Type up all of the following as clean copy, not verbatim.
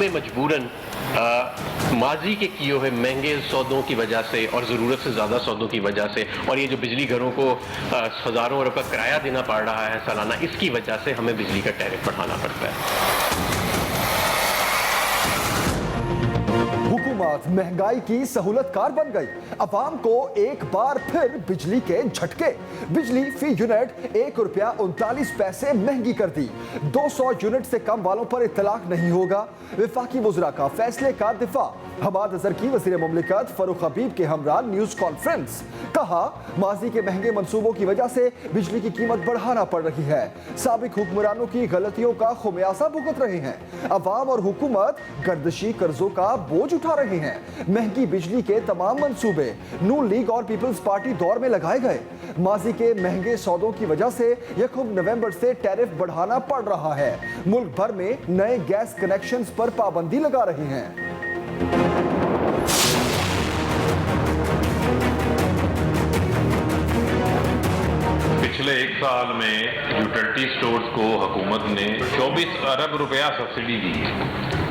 हमें मजबूरन माजी के किए हुए महंगे सौदों की वजह से और ज़रूरत से ज़्यादा सौदों की वजह से और ये जो बिजली घरों को हज़ारों अरब का किराया देना पड़ रहा है सालाना, इसकी वजह से हमें बिजली का टैरिफ बढ़ाना पड़ता है। हुकूमत महंगाई की सहूलतकार बन गई। अवाम को एक बार फिर बिजली के झटके। बिजली फी यूनिट ₹1.39 महंगी कर दी। 200 यूनिट से कम वालों पर इतलाक नहीं होगा। वफाकी वज़रा का फैसले का दिफा। हमाद अजहर की वज़ीर मुमलिकत फरूख हबीब के हमरा न्यूज़ कॉन्फ्रेंस। कहा, माजी के महंगे मंसूबों की वजह से बिजली की कीमत बढ़ाना पड़ रही है। साबिक हुक्मरानों की गलतियों का खुमियासा भुगत रहे हैं। अवाम और हुकूमत गर्दिशी कर्जों का बोझ उठा रहे हैं। महंगी बिजली के तमाम मंसूबे नून लीग और पीपल्स पार्टी दौर में लगाए गए। माजी के महंगे सौदों की वजह से 1 नवंबर से टैरिफ बढ़ाना पड़ रहा है। मुल्क भर में नए गैस कनेक्शंस पर पाबंदी लगा रहे हैं। पिछले एक साल में यूटिलिटी स्टोर्स को हुकूमत ने 24 अरब रुपया सब्सिडी दी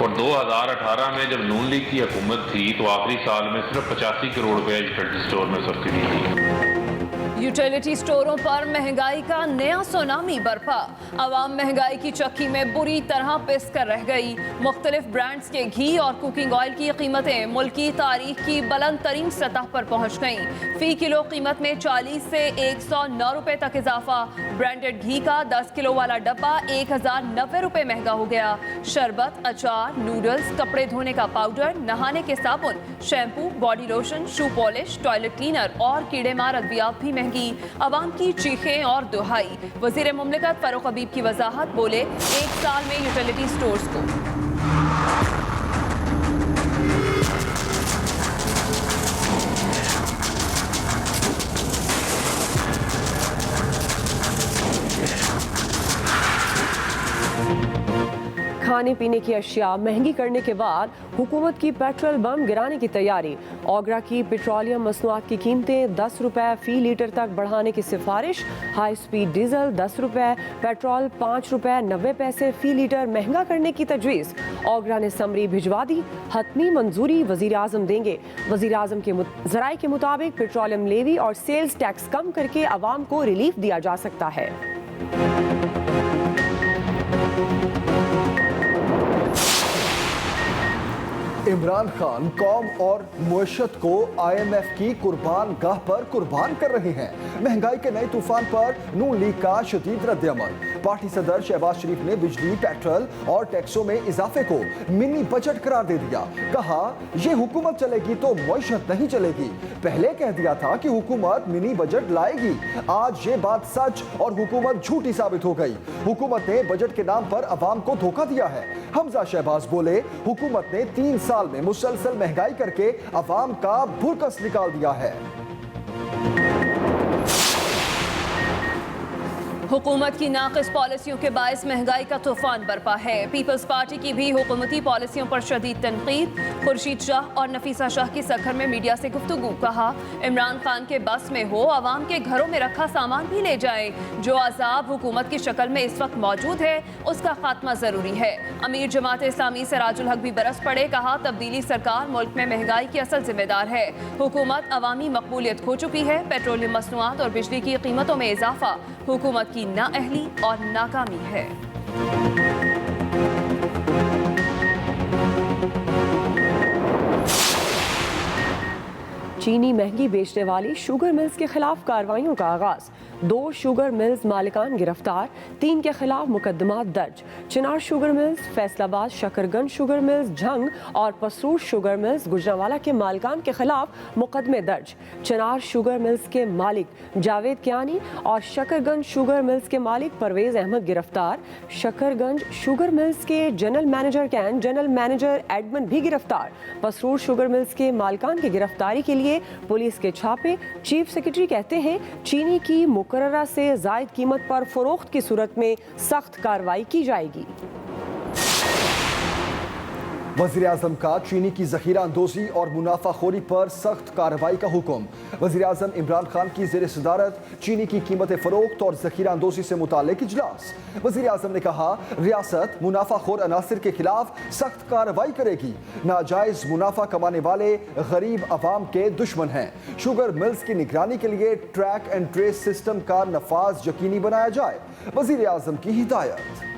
और 2018 में जब नून लीग की हुकूमत थी तो आखिरी साल में सिर्फ 85 करोड़ रुपया यूटिलिटी स्टोर में सब्सिडी दी। यूटिलिटी स्टोरों पर महंगाई का नया सुनामी बरपा। अवाम महंगाई की चक्की में बुरी तरह पिस कर रह गई। मुख्तलिफ ब्रांड्स के घी और कुकिंग ऑयल की कीमतें मुल्की तारीख की बुलंद तरीन सतह पर पहुंच गईं। फी किलो कीमत में 40 से 109 रुपए तक इजाफा। ब्रांडेड घी का 10 किलो वाला डब्बा 1090 रुपए महंगा हो गया। शरबत, अचार, नूडल्स, कपड़े धोने का पाउडर, नहाने के साबुन, shampoo, body lotion, shoe polish, toilet cleaner और कीड़े मार अद्वियात भी महंगी। अवाम की चीखें और दुहाई। वज़ीर मुमलिकत फरूख हबीब की वजाहत। बोले, एक साल में यूटिलिटी स्टोर्स को खाने पीने की अशिया महंगी करने के बाद हुकूमत की पेट्रोल बम गिराने की तैयारी। ओगरा की पेट्रोलियम मसनूआत की कीमतें 10 रुपए फी लीटर तक बढ़ाने की सिफारिश। हाई स्पीड डीजल 10 रुपए, पेट्रोल 5 रुपए 90 पैसे फी लीटर महंगा करने की तजवीज़। ओगरा ने समरी भिजवा दी। हतमी मंजूरी वज़ीर आज़म देंगे। वज़ीर आज़म के ज़राए के मुताबिक पेट्रोलियम लेवी और सेल्स टैक्स कम करके अवाम को रिलीफ दिया जा सकता है। इमरान खान कौम और मुअश्शत को IMF की कुर्बान गाह पर कुर्बान कर रहे हैं। महंगाई के नए तूफान पर नून लीग का शदीद रद्द-ए-अमल। पार्टी सदर शहबाज शरीफ ने बिजली, पेट्रोल और टैक्सों में इजाफे को मिनी बजट करार दे दिया। कहा, ये हुकूमत चलेगी तो मुअश्शत नहीं चलेगी। पहले कह दिया था कि हुकूमत मिनी बजट लाएगी। आज ये बात सच और हुकूमत झूठी साबित हो गई। हुकूमत ने बजट के नाम पर अवाम को धोखा दिया है। हमजा शहबाज बोले, हुकूमत ने 3 साल में मुसलसल महंगाई करके अवाम का भुरकस निकाल दिया है। हुकूमत की नाक़िस पॉलिसियों के बायस महंगाई का तूफान बरपा है। पीपल्स पार्टी की भी हुकूमती पॉलिसियों पर शदीद तनकीद। खुर्शीद शाह और नफीसा शाह की सखर में मीडिया से गुफ्तगू। कहा, इमरान खान के बस में हो अवाम के घरों में रखा सामान भी ले जाए। जो अजाब हुकूमत की शक्ल में इस वक्त मौजूद है उसका खात्मा जरूरी है। अमीर जमात इस्लामी सिराजुल हक भी बरस पड़े। कहा, तब्दीली सरकार मुल्क में महंगाई की असल जिम्मेदार है। हुकूमत अवामी मकबूलियत खो चुकी है। पेट्रोलियम मसनूआत और बिजली की कीमतों में इजाफा हुकूमत की नाअहली और नाकामी है। चीनी महंगी बेचने वाली शुगर मिल्स के खिलाफ कार्रवाइयों का आगाज। 2 शुगर मिल्स मालिकान गिरफ्तार, 3 के खिलाफ मुकदमा दर्ज। Chinar sugar mills, Faisalabad Shakarganj sugar mills, Jhang और पसरूर शुगर मिल्स गुजरांवाला के मालिकान के खिलाफ मुकदमे दर्ज। चिनार शुगर मिल्स के मालिक जावेद कियानी और शकरगंज शुगर मिल्स के मालिक परवेज अहमद गिरफ्तार। शकरगंज शुगर मिल्स के general manager can general manager Edmund भी गिरफ्तार। पसरूर शुगर मिल्स के मालिकान की गिरफ्तारी के लिए पुलिस के छापे। चीफ सेक्रेटरी कहते हैं, चीनी की मुकर्ररा से जायद कीमत पर फरोख्त की सूरत में सख्त कार्रवाई की जाएगी। वज़ीर आज़म का चीनी की ज़ख़ीरा अंदोज़ी और मुनाफाखोरी पर सख्त कार्रवाई का हुक्म। वज़ीर आज़म इमरान खान की ज़ेर सदारत चीनी की कीमत फ़रोख्त और ज़ख़ीरा अंदोज़ी से मुताल्लिक़ इजलास। वज़ीर आज़म ने कहा, रियासत मुनाफाखोर अनासिर के खिलाफ सख्त कार्रवाई करेगी। नाजायज़ मुनाफा कमाने वाले गरीब अवाम के दुश्मन हैं। शुगर मिल्स की निगरानी के लिए ट्रैक एंड ट्रेस सिस्टम का नफाज यकीनी बनाया जाए। वज़ीर आज़म की हिदायत।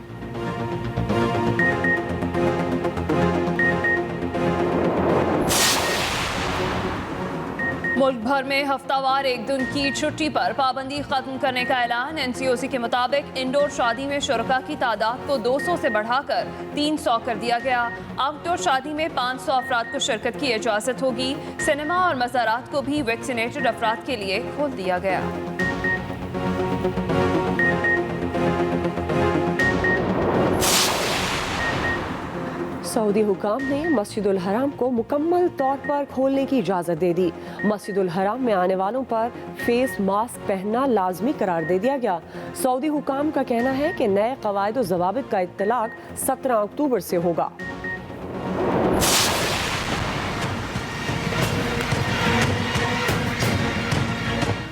मुल्क भर में हफ्तावार एक दिन की छुट्टी पर पाबंदी खत्म करने का ऐलान। NCOC के मुताबिक इंडोर शादी में शुरका की तादाद को 200 से बढ़ाकर 300 कर दिया गया। आउटडोर शादी में 500 अफराद को शिरकत की इजाज़त होगी। सिनेमा और मज़ारात को भी वैक्सीनेटेड अफराद के लिए खोल दिया गया। सऊदी हुकाम ने मस्जिदुल हराम को मुकम्मल तौर पर खोलने की इजाज़त दे दी। मस्जिदुल हराम में आने वालों पर फेस मास्क पहनना लाजमी करार दे दिया गया। सऊदी हुकाम का कहना है कि नए क़वायद और ज़वाबित का इत्तलाक 17 अक्टूबर से होगा।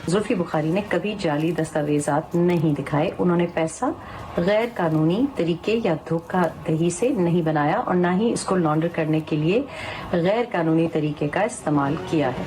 जुल्फी बुखारी ने कभी जाली दस्तावेजात नहीं दिखाए। उन्होंने पैसा गैर कानूनी तरीके या धोखाधड़ी से नहीं बनाया और न ही इसको लॉन्डर करने के लिए गैर कानूनी तरीके का इस्तेमाल किया है।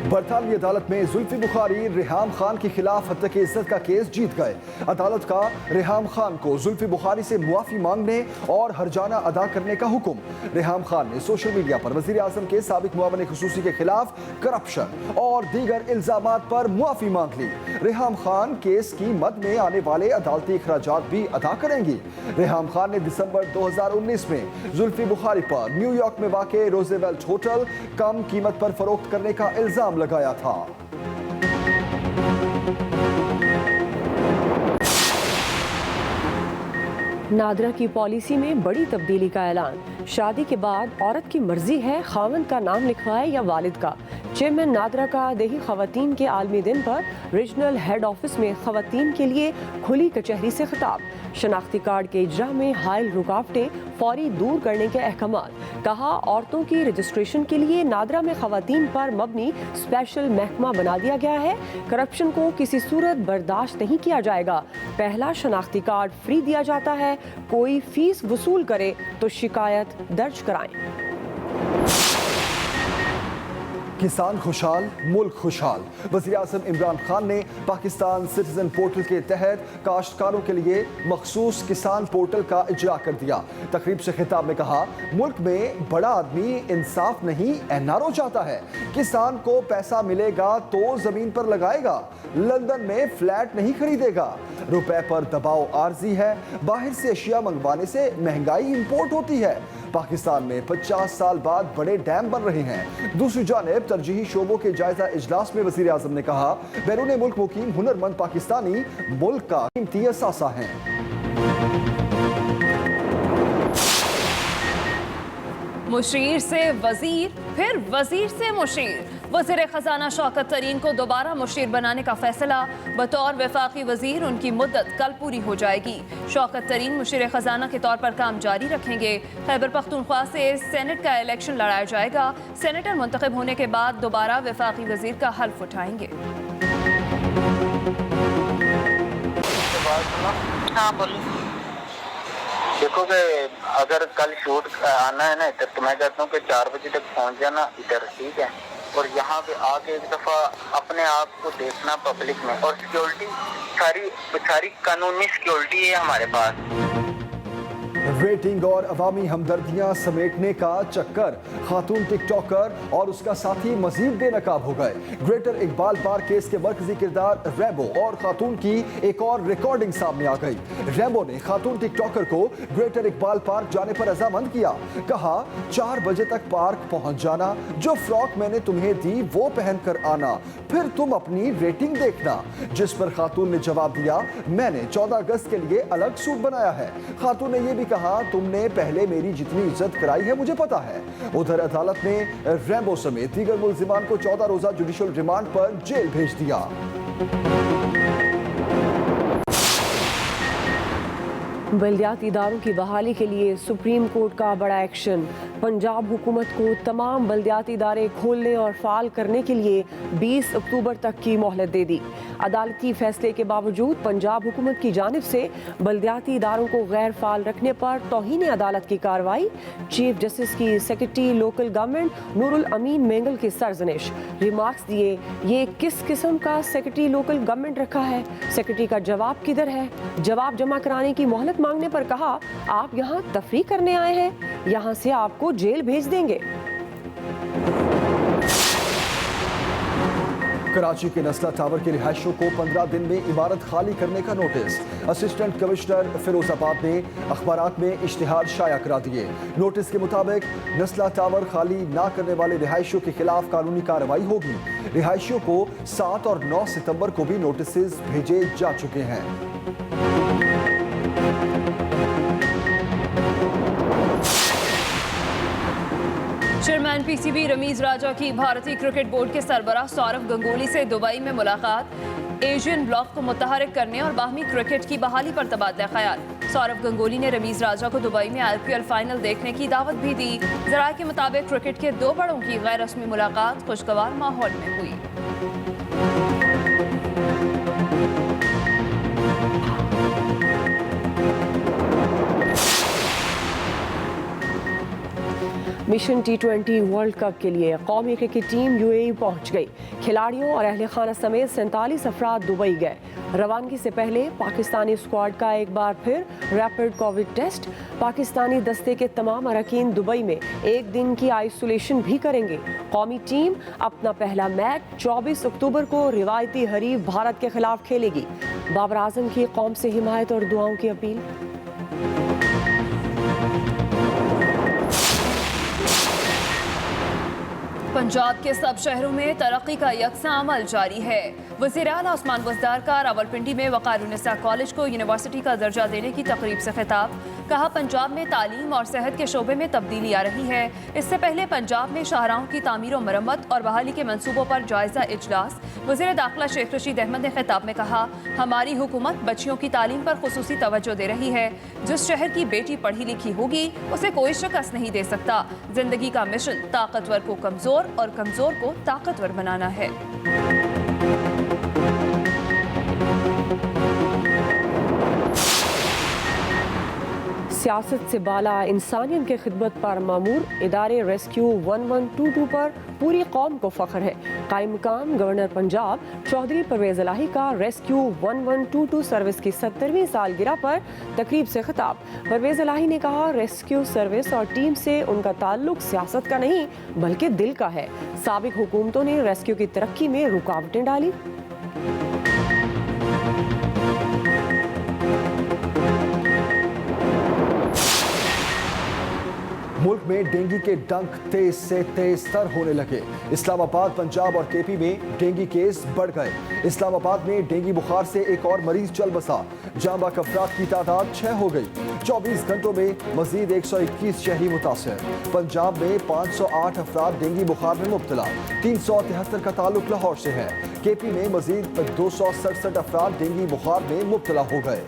बरतानवी अदालत में जुल्फी बुखारी रेहाम खान के खिलाफ हत्या इज्जत का केस जीत गए। अदालत का रेहाम खान को जुल्फी बुखारी से मुआफी मांगने और हर्जाना अदा करने का हुक्म। रेहाम खान ने सोशल मीडिया पर वज़ीर आज़म के साबिक मुआवन खुसूसी के खिलाफ करप्शन और दीगर इल्जामात पर मुआफी मांग ली। रेहाम खान केस की मद में आने वाले अदालती अखराजात भी अदा करेंगी। रेहाम खान ने दिसंबर 2019 में जुल्फी बुखारी पर न्यूयॉर्क में वाक़े रोज़ेवेल्ट होटल कम कीमत पर फरोख्त करने का इल्जाम लगाया था। नादरा की पॉलिसी में बड़ी तब्दीली का ऐलान। शादी के बाद औरत की मर्जी है खावंद का नाम लिखवाए या वालिद का। चेयरमैन नादरा का देही खवातीन के आलमी दिन पर रीजनल हेड ऑफिस में खवातीन के लिए खुली कचहरी से खिताब। शनाख्ती कार्ड के इजरा में हायल रुकावटें फौरी दूर करने के अहकामात। कहा, औरतों की रजिस्ट्रेशन के लिए नादरा में खवातीन पर मबनी स्पेशल महकमा बना दिया गया है। करप्शन को किसी सूरत बर्दाश्त नहीं किया जाएगा। पहला शनाख्ती कार्ड फ्री दिया जाता है। कोई फीस वसूल करे तो शिकायत दर्ज कराएं। किसान खुशहाल, मुल्क खुशहाल। वज़ीर आज़म इमरान खान ने पाकिस्तान सिटीजन पोर्टल के तहत काश्तकारों के लिए मखसूस किसान पोर्टल का इजरा कर दिया। तकरीब से खिताब में कहा, मुल्क में बड़ा आदमी इंसाफ नहीं NRO चाहता है। किसान को पैसा मिलेगा तो ज़मीन पर लगाएगा। लंदन में फ्लैट नहीं खरीदेगा। रुपए पर दबाव आर्जी है। बाहर से अशिया मंगवाने से महंगाई इंपोर्ट होती है। पाकिस्तान में 50 साल बाद बड़े डैम बन रहे हैं। दूसरी जानिब तरजीही शोबों के जायजा इजलास में वज़ीर आज़म ने कहा, बैरून मुल्क मुकीम हुनरमंद पाकिस्तानी मुल्क का कीमती असासा हैं। मुशीर से वजीर, फिर वजीर से मुशीर। वज़ीर ख़जाना शौकत तरीन को दोबारा मुशीर बनाने का फैसला। बतौर वफाकी वजीर उनकी मुद्दत कल पूरी हो जाएगी। शौकत तरीन मुशीर ख़जाना के तौर पर काम जारी रखेंगे। खैबर पख्तूनख्वा से सेनेट का इलेक्शन लड़ाया जाएगा। सेनेटर मुंतखब होने के बाद दोबारा वफाकी वजीर का हल्फ उठाएंगे। हाँ बोलो। देखो कि अगर कल शूट आना है ना इधर, तो मैं कहता हूँ कि 4 बजे तक पहुँच जाना इधर, ठीक है। और यहाँ पे आके एक दफ़ा अपने आप को देखना पब्लिक में। और सिक्योरिटी सारी कानूनी सिक्योरिटी है हमारे पास। रेटिंग और अवामी हमदर्दियां समेटने का चक्कर। खातून टिकटॉकर और उसका साथी मजीद बेनकाब हो गए। ग्रेटर इकबाल पार्क केस के मरकजी किरदार रैम्बो और खातून की एक और रिकॉर्डिंग सामने आ गई। रैम्बो ने खातून टिकटॉकर को ग्रेटर इकबाल पार्क जाने पर रजामंद किया। कहा, 4 बजे तक पार्क पहुंच जाना, जो फ्रॉक मैंने तुम्हें दी वो पहन कर आना, फिर तुम अपनी रेटिंग देखना। जिस पर खातून ने जवाब दिया, मैंने 14 अगस्त के लिए अलग सूट बनाया है। खातून ने यह भी कहा, तुमने पहले मेरी जितनी इज्जत कराई है मुझे पता है। उधर अदालत ने रैम्बो समेत दीगर मुल्जिमान को 14 रोजा जुडिशल रिमांड पर जेल भेज दिया। बल्दियाती इदारों की बहाली के लिए सुप्रीम कोर्ट का बड़ा एक्शन। पंजाब हुकूमत को तमाम बल्दियाती इदारे खोलने और फाल करने के लिए 20 अक्टूबर तक की मोहलत दे दी। अदालती फैसले के बावजूद पंजाब हुकूमत की जानिब से बल्दियाती इदारों को गैर फाल रखने पर तौहीन अदालत की कार्रवाई। चीफ जस्टिस की सेक्रेटरी लोकल गवर्नमेंट नूरुल अमीन मेंगल की सरजनिश। रिमार्क्स दिए, ये किस किस्म का सेक्रेटरी लोकल गवर्नमेंट रखा है? सेक्रेटरी का जवाब किधर है? जवाब जमा कराने की मोहलत मांगने पर कहा, आप यहाँ तफरीह करने आए हैं, यहाँ से आपको जेल भेज देंगे। कराची के नस्ला टावर के रिहायशियों को 15 दिन में इमारत खाली करने का नोटिस। असिस्टेंट कमिश्नर फिरोजाबाद ने अखबारात में इश्तिहार शाया करा दिए। नोटिस के मुताबिक नस्ला टावर खाली ना करने वाले रिहायशियों के खिलाफ कानूनी कार्रवाई होगी। रिहायशियों को 7 और 9 सितंबर को भी नोटिस भेजे जा चुके हैं। चेयरमैन पीसीबी रमीज राजा की भारतीय क्रिकेट बोर्ड के सरबराह सौरव गंगोली से दुबई में मुलाकात। एशियन ब्लॉक को मुतहरिक करने और बाहमी क्रिकेट की बहाली पर तबादला ख्याल। सौरव गंगोली ने रमीज राजा को दुबई में IPL फाइनल देखने की दावत भी दी। जराये के मुताबिक क्रिकेट के दो बड़ों की गैर रस्मी मुलाकात खुशगवार माहौल में हुई। मिशन T20 वर्ल्ड कप के लिए कौमी क्रिकेट टीम UAE पहुंच गई। खिलाड़ियों और अहले खाना समेत 47 अफराद दुबई गए। रवानगी से पहले पाकिस्तानी स्क्वाड का एक बार फिर रैपिड कोविड टेस्ट। पाकिस्तानी दस्ते के तमाम अरकान दुबई में एक दिन की आइसोलेशन भी करेंगे। कौमी टीम अपना पहला मैच 24 अक्टूबर को रिवायती हरीफ भारत के खिलाफ खेलेगी। बाबर आजम की कौम से हिमायत और दुआओं की अपील। पंजाब के सब शहरों में तरक्की का यकसा अमल जारी है। वज़ीर आला उस्मान बुज़दार का रावलपिंडी में वक़ारुन्निसा कॉलेज को यूनिवर्सिटी का दर्जा देने की तकरीब से खिताब। कहा, पंजाब में तालीम और सेहत के शोबे में तब्दीली आ रही है। इससे पहले पंजाब में शाहराहों की तामीर व मरम्मत और बहाली के मनसूबों पर जायजा इजलास। वज़ीर दाखिला शेख रशीद अहमद ने खिताब में कहा, हमारी हुकूमत बच्चियों की तालीम पर खुसूसी तवज्जो दे रही है। जिस शहर की बेटी पढ़ी लिखी होगी उसे कोई शिकस्त नहीं दे सकता। जिंदगी का मिशन ताकतवर को कमज़ोर और कमज़ोर को ताकतवर बनाना है। सियासत से बाला इंसानियत की खिदमत पर मामूर इदारे रेस्क्यू 1122 पर पूरी कौम को फख्र है। कायम मुकाम गवर्नर पंजाब चौधरी परवेज इलाही का रेस्क्यू 1122 सर्विस की 70वीं सालगिरह पर तकरीब से खिताब। परवेज इलाही ने कहा, रेस्क्यू सर्विस और टीम से उनका ताल्लुक सियासत का नहीं बल्कि दिल का है। साबिक हुकूमतों ने रेस्क्यू की तरक्की में रुकावटें डाली। मुल्क में डेंगू के डंक तेज से तेज तर होने लगे। इस्लामाबाद, पंजाब और KP में डेंगू केस बढ़ गए। इस्लामाबाद में डेंगू बुखार से एक और मरीज चल बसा। जाँ बाक अफराद की तादाद 6 हो गई। 24 घंटों में मजीद 121 शहरी मुतासर। पंजाब में 508 अफराद डेंगू बुखार में मुब्तला। 373 का ताल्लुक लाहौर से है। KP में मजीद 267 अफराद डेंगू बुखार में मुब्तला हो गए।